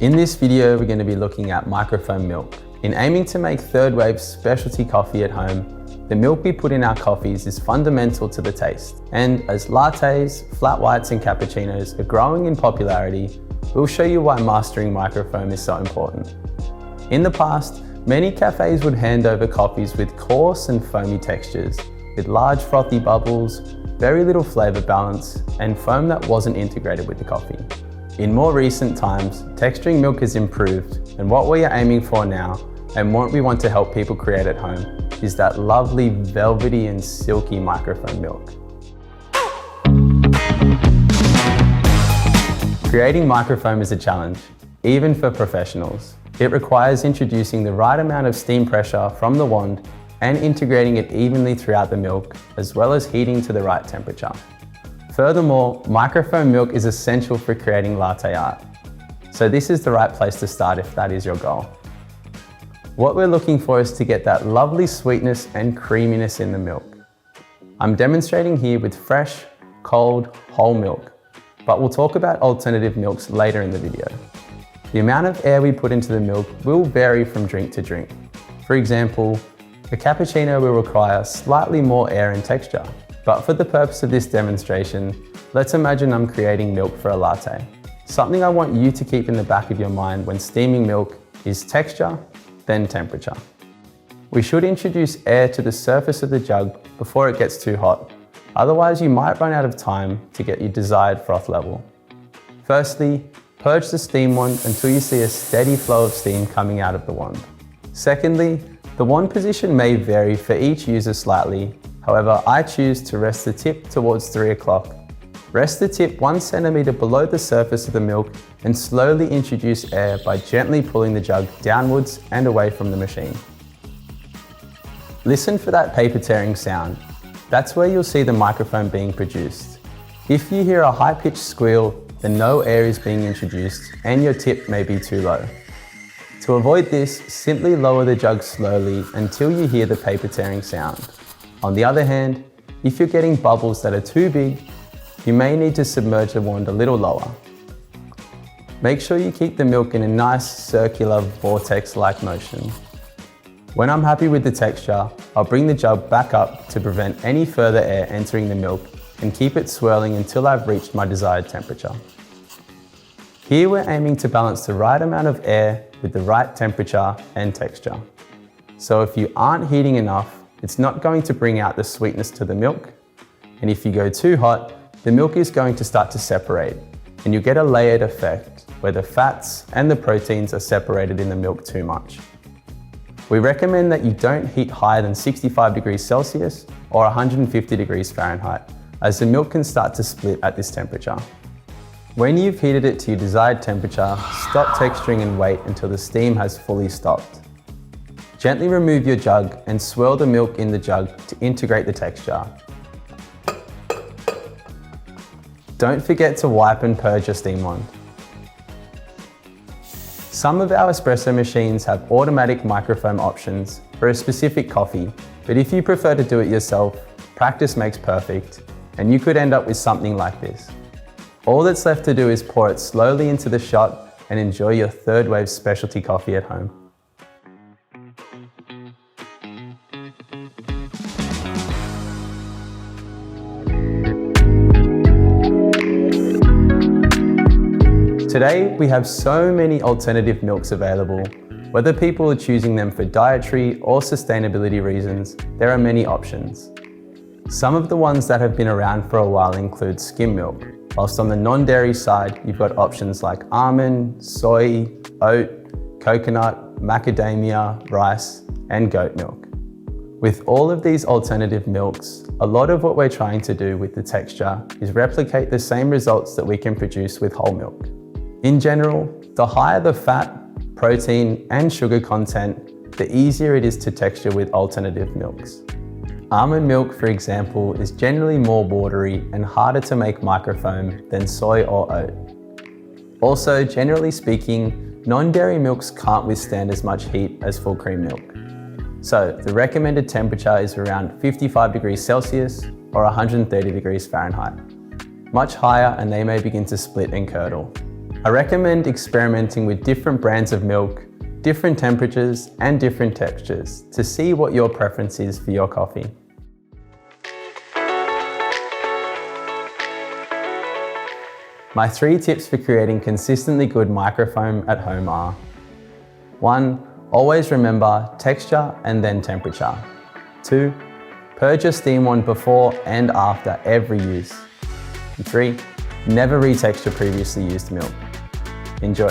In this video, we're going to be looking at microfoam milk. In aiming to make third wave specialty coffee at home, the milk we put in our coffees is fundamental to the taste. And as lattes, flat whites and cappuccinos are growing in popularity, we'll show you why mastering microfoam is so important. In the past, many cafes would hand over coffees with coarse and foamy textures, with large frothy bubbles, very little flavor balance, and foam that wasn't integrated with the coffee. In more recent times, texturing milk has improved, and what we are aiming for now, and what we want to help people create at home, is that lovely velvety and silky microfoam milk. Creating microfoam is a challenge, even for professionals. It requires introducing the right amount of steam pressure from the wand and integrating it evenly throughout the milk, as well as heating to the right temperature. Furthermore, microfoam milk is essential for creating latte art. So this is the right place to start if that is your goal. What we're looking for is to get that lovely sweetness and creaminess in the milk. I'm demonstrating here with fresh, cold, whole milk, but we'll talk about alternative milks later in the video. The amount of air we put into the milk will vary from drink to drink. For example, a cappuccino will require slightly more air and texture. But for the purpose of this demonstration, let's imagine I'm creating milk for a latte. Something I want you to keep in the back of your mind when steaming milk is texture, then temperature. We should introduce air to the surface of the jug before it gets too hot. Otherwise, you might run out of time to get your desired froth level. Firstly, purge the steam wand until you see a steady flow of steam coming out of the wand. Secondly, the wand position may vary for each user slightly. However, I choose to rest the tip towards 3 o'clock. Rest the tip 1 centimeter below the surface of the milk and slowly introduce air by gently pulling the jug downwards and away from the machine. Listen for that paper tearing sound. That's where you'll see the microfoam being produced. If you hear a high-pitched squeal, then no air is being introduced and your tip may be too low. To avoid this, simply lower the jug slowly until you hear the paper tearing sound. On the other hand, if you're getting bubbles that are too big, you may need to submerge the wand a little lower. Make sure you keep the milk in a nice circular vortex-like motion. When I'm happy with the texture, I'll bring the jug back up to prevent any further air entering the milk and keep it swirling until I've reached my desired temperature. Here we're aiming to balance the right amount of air with the right temperature and texture. So if you aren't heating enough, it's not going to bring out the sweetness to the milk. And if you go too hot, the milk is going to start to separate and you get a layered effect where the fats and the proteins are separated in the milk too much. We recommend that you don't heat higher than 65 degrees Celsius or 150 degrees Fahrenheit, as the milk can start to split at this temperature. When you've heated it to your desired temperature, stop texturing and wait until the steam has fully stopped. Gently remove your jug and swirl the milk in the jug to integrate the texture. Don't forget to wipe and purge your steam wand. Some of our espresso machines have automatic microfoam options for a specific coffee, but if you prefer to do it yourself, practice makes perfect, and you could end up with something like this. All that's left to do is pour it slowly into the shot and enjoy your third wave specialty coffee at home. Today, we have so many alternative milks available. Whether people are choosing them for dietary or sustainability reasons, there are many options. Some of the ones that have been around for a while include skim milk, whilst on the non-dairy side, you've got options like almond, soy, oat, coconut, macadamia, rice, and goat milk. With all of these alternative milks, a lot of what we're trying to do with the texture is replicate the same results that we can produce with whole milk. In general, the higher the fat, protein, and sugar content, the easier it is to texture with alternative milks. Almond milk, for example, is generally more watery and harder to make microfoam than soy or oat. Also, generally speaking, non-dairy milks can't withstand as much heat as full cream milk. So the recommended temperature is around 55 degrees Celsius or 130 degrees Fahrenheit. Much higher and they may begin to split and curdle. I recommend experimenting with different brands of milk, different temperatures and different textures to see what your preference is for your coffee. My 3 tips for creating consistently good microfoam at home are: 1. Always remember texture and then temperature. 2. Purge your steam wand before and after every use. And 3. Never retexture previously used milk. Enjoy.